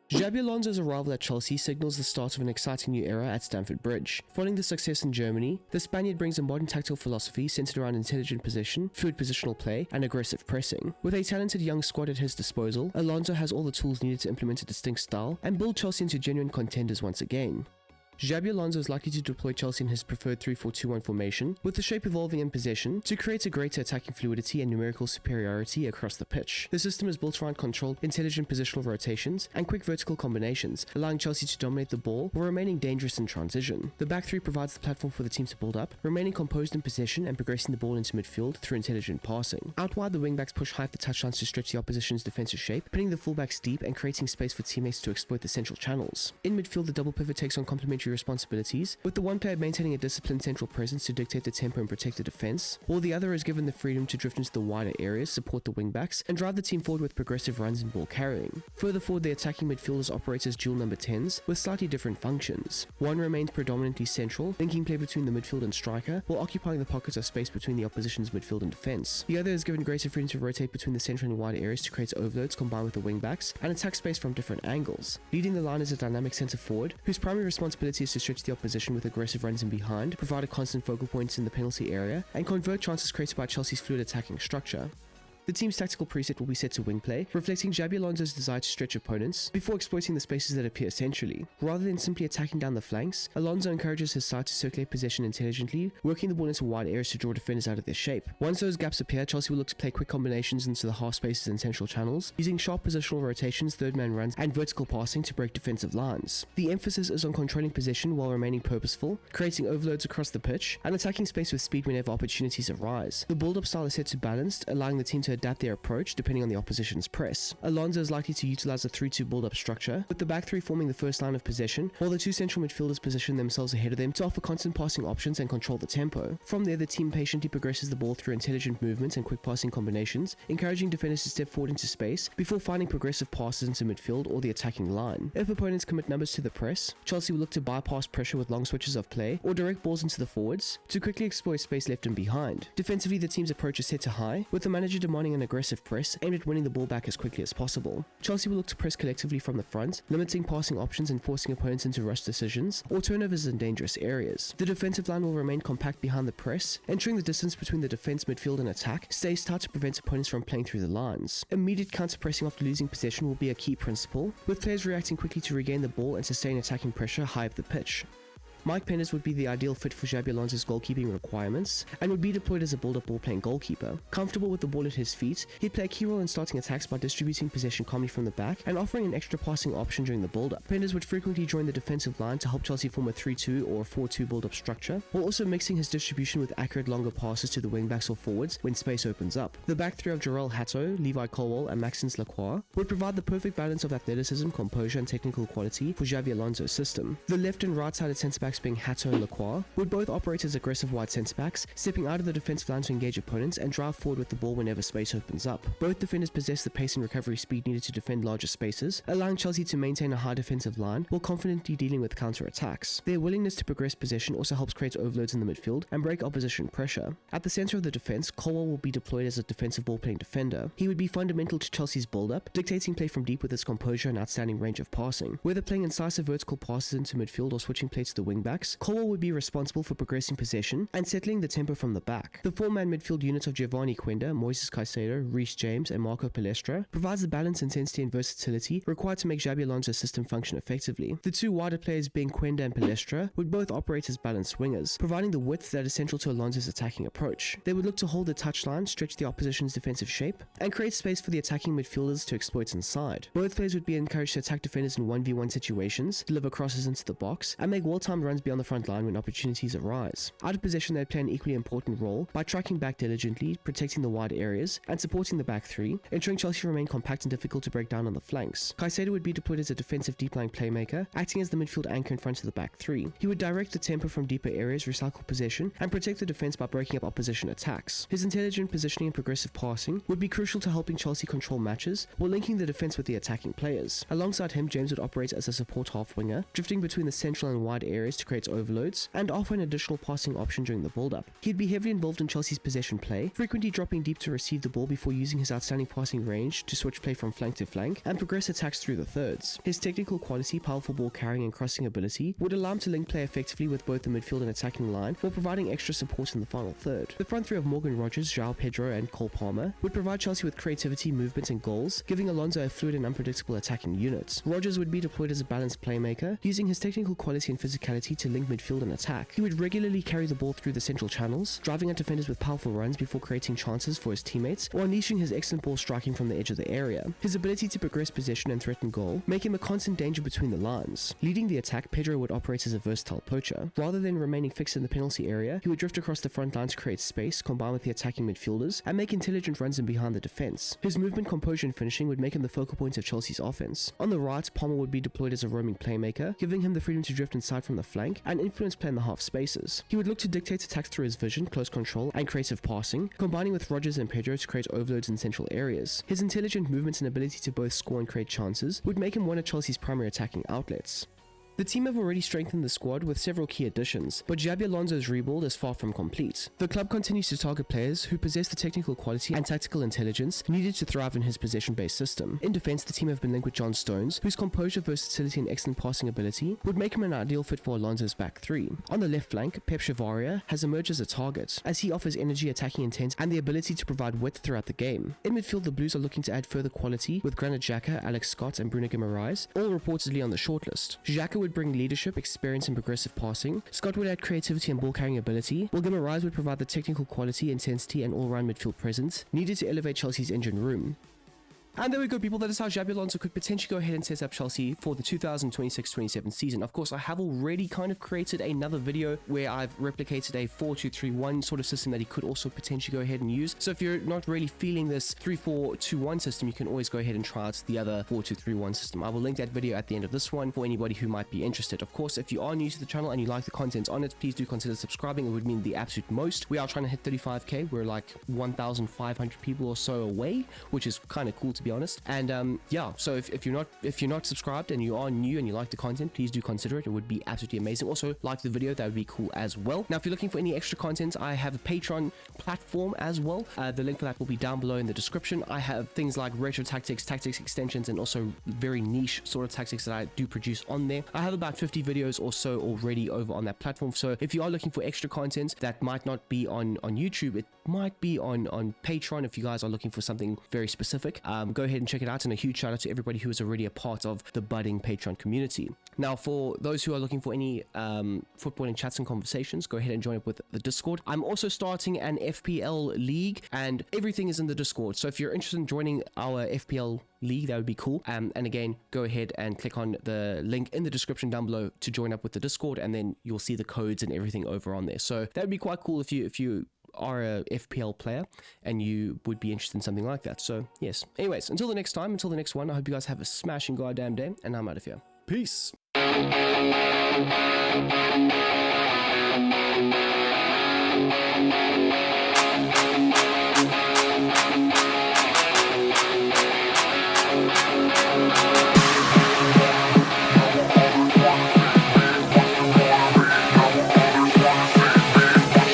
Xabi Alonso's arrival at Chelsea signals the start of an exciting new era at Stamford Bridge. Following the success in Germany, the Spaniard brings a modern tactical philosophy centered around intelligent possession, fluid positional play, and aggressive pressing. With a talented young squad at his disposal, Alonso has all the tools needed to implement a distinct style and build Chelsea into genuine contenders once again. Xabi Alonso is likely to deploy Chelsea in his preferred 3-4-2-1 formation, with the shape evolving in possession to create a greater attacking fluidity and numerical superiority across the pitch. The system is built around controlled, intelligent positional rotations and quick vertical combinations, allowing Chelsea to dominate the ball while remaining dangerous in transition. The back three provides the platform for the team to build up, remaining composed in possession and progressing the ball into midfield through intelligent passing. Out wide, the wingbacks push high up the touchlines to stretch the opposition's defensive shape, pinning the fullbacks deep and creating space for teammates to exploit the central channels. In midfield, the double pivot takes on complementary responsibilities, with the one player maintaining a disciplined central presence to dictate the tempo and protect the defense, while the other is given the freedom to drift into the wider areas, support the wingbacks, and drive the team forward with progressive runs and ball carrying. Further forward, the attacking midfielders operate as dual number 10s, with slightly different functions. One remains predominantly central, linking play between the midfield and striker, while occupying the pockets of space between the opposition's midfield and defense. The other is given greater freedom to rotate between the central and wide areas to create overloads combined with the wingbacks, and attack space from different angles. Leading the line is a dynamic centre forward, whose primary responsibility is to stretch the opposition with aggressive runs in behind, provide a constant focal point in the penalty area, and convert chances created by Chelsea's fluid attacking structure. The team's tactical preset will be set to wing play, reflecting Xabi Alonso's desire to stretch opponents before exploiting the spaces that appear centrally. Rather than simply attacking down the flanks, Alonso encourages his side to circulate possession intelligently, working the ball into wide areas to draw defenders out of their shape. Once those gaps appear, Chelsea will look to play quick combinations into the half spaces and central channels, using sharp positional rotations, third-man runs, and vertical passing to break defensive lines. The emphasis is on controlling possession while remaining purposeful, creating overloads across the pitch, and attacking space with speed whenever opportunities arise. The build-up style is set to balanced, allowing the team to adapt their approach depending on the opposition's press. Alonso is likely to utilize a 3-2 build-up structure, with the back three forming the first line of possession, while the two central midfielders position themselves ahead of them to offer constant passing options and control the tempo. From there, the team patiently progresses the ball through intelligent movements and quick passing combinations, encouraging defenders to step forward into space before finding progressive passes into midfield or the attacking line. If opponents commit numbers to the press, Chelsea will look to bypass pressure with long switches of play or direct balls into the forwards to quickly exploit space left and behind. Defensively, the team's approach is set to high, with the manager demanding an aggressive press aimed at winning the ball back as quickly as possible. Chelsea will look to press collectively from the front, limiting passing options and forcing opponents into rush decisions or turnovers in dangerous areas. The defensive line will remain compact behind the press, ensuring the distance between the defense, midfield and attack stays tight to prevent opponents from playing through the lines. Immediate counter-pressing after losing possession will be a key principle, with players reacting quickly to regain the ball and sustain attacking pressure high up the pitch. Mike Penders would be the ideal fit for Xabi Alonso's goalkeeping requirements and would be deployed as a build-up ball-playing goalkeeper. Comfortable with the ball at his feet, he'd play a key role in starting attacks by distributing possession calmly from the back and offering an extra passing option during the build-up. Penders would frequently join the defensive line to help Chelsea form a 3-2 or a 4-2 build-up structure, while also mixing his distribution with accurate longer passes to the wingbacks or forwards when space opens up. The back three of Jarell Hato, Levi Colwill and Maxence Lacroix would provide the perfect balance of athleticism, composure and technical quality for Xabi Alonso's system. The left and right-sided centre-backs being Hato and Lacroix would both operate as aggressive wide centre-backs, stepping out of the defensive line to engage opponents and drive forward with the ball whenever space opens up. Both defenders possess the pace and recovery speed needed to defend larger spaces, allowing Chelsea to maintain a high defensive line while confidently dealing with counter-attacks. Their willingness to progress possession also helps create overloads in the midfield and break opposition pressure. At the centre of the defence, Colwill will be deployed as a defensive ball-playing defender. He would be fundamental to Chelsea's build-up, dictating play from deep with his composure and outstanding range of passing. Whether playing incisive vertical passes into midfield or switching play to the wingbacks, Colwill would be responsible for progressing possession and settling the tempo from the back. The four-man midfield unit of Giovanni Quenda, Moises Caicedo, Reece James and Marco Palestra provides the balance, intensity and versatility required to make Xabi Alonso's system function effectively. The two wider players being Quenda and Palestra would both operate as balanced wingers, providing the width that is central to Alonso's attacking approach. They would look to hold the touchline, stretch the opposition's defensive shape, and create space for the attacking midfielders to exploit inside. Both players would be encouraged to attack defenders in 1v1 situations, deliver crosses into the box, and make well-timed runs beyond the front line when opportunities arise. Out of possession, they'd play an equally important role by tracking back diligently, protecting the wide areas, and supporting the back three, ensuring Chelsea remain compact and difficult to break down on the flanks. Caicedo would be deployed as a defensive deep-lying playmaker, acting as the midfield anchor in front of the back three. He would direct the tempo from deeper areas, recycle possession, and protect the defense by breaking up opposition attacks. His intelligent positioning and progressive passing would be crucial to helping Chelsea control matches while linking the defense with the attacking players. Alongside him, James would operate as a support half winger, drifting between the central and wide areas to create overloads, and offer an additional passing option during the build-up. He'd be heavily involved in Chelsea's possession play, frequently dropping deep to receive the ball before using his outstanding passing range to switch play from flank to flank and progress attacks through the thirds. His technical quality, powerful ball carrying and crossing ability would allow him to link play effectively with both the midfield and attacking line while providing extra support in the final third. The front three of Morgan Rogers, João Pedro and Cole Palmer would provide Chelsea with creativity, movement and goals, giving Alonso a fluid and unpredictable attacking unit. Rogers would be deployed as a balanced playmaker, using his technical quality and physicality to link midfield and attack. He would regularly carry the ball through the central channels, driving at defenders with powerful runs before creating chances for his teammates or unleashing his excellent ball striking from the edge of the area. His ability to progress possession and threaten goal make him a constant danger between the lines. Leading the attack, Pedro would operate as a versatile poacher. Rather than remaining fixed in the penalty area, he would drift across the front line to create space, combine with the attacking midfielders, and make intelligent runs in behind the defense. His movement, composure and finishing would make him the focal point of Chelsea's offense. On the right, Palmer would be deployed as a roaming playmaker, giving him the freedom to drift inside from the flank and influence play in the half spaces. He would look to dictate attacks through his vision, close control and creative passing, combining with Rogers and Pedro to create overloads in central areas. His intelligent movements and ability to both score and create chances would make him one of Chelsea's primary attacking outlets. The team have already strengthened the squad with several key additions, but Xabi Alonso's rebuild is far from complete. The club continues to target players who possess the technical quality and tactical intelligence needed to thrive in his possession-based system. In defense, the team have been linked with John Stones, whose composure, versatility and excellent passing ability would make him an ideal fit for Alonso's back three. On the left flank, Pep Chavaria has emerged as a target, as he offers energy, attacking intent and the ability to provide width throughout the game. In midfield, the Blues are looking to add further quality with Granit Xhaka, Alex Scott and Bruno Guimaraes, all reportedly on the shortlist. Xhaka would bring leadership, experience and progressive passing. Scott would add creativity and ball carrying ability, while Guimaraes would provide the technical quality, intensity and all-round midfield presence needed to elevate Chelsea's engine room. And there we go, people. That is how Xabi Alonso could potentially go ahead and set up Chelsea for the 2026-27 season. Of course, I have already kind of created another video where I've replicated a 4-2-3-1 sort of system that he could also potentially go ahead and use. So if you're not really feeling this 3-4-2-1 system, you can always go ahead and try out the other 4-2-3-1 system. I will link that video at the end of this one for anybody who might be interested. Of course, if you are new to the channel and you like the content on it, please do consider subscribing. It would mean the absolute most. We are trying to hit 35k. We're like 1,500 people or so away, which is kind of cool, to be honest. And yeah, so if you're not subscribed and you are new and you like the content, please do consider it. It would be absolutely amazing. Also, like the video, that would be cool as well. Now, if you're looking for any extra content, I have a Patreon platform as well. The link for that will be down below in the description. I have things like retro tactics extensions, and also very niche sort of tactics that I do produce on there. I have about 50 videos or so already over on that platform. So if you are looking for extra content that might not be on YouTube, it might be on Patreon. If you guys are looking for something very specific, go ahead and check it out. And a huge shout out to everybody who is already a part of the budding Patreon community. Now, for those who are looking for any footballing chats and conversations, go ahead and join up with the Discord. I'm also starting an FPL league, and everything is in the Discord. So if you're interested in joining our FPL league, that would be cool. And again, go ahead and click on the link in the description down below to join up with the Discord, and then you'll see the codes and everything over on there. So that would be quite cool if you are a FPL player and you would be interested in something like that. So yes, anyways, until the next time, until the next one, I hope you guys have a smashing goddamn day, and I'm out of here. Peace.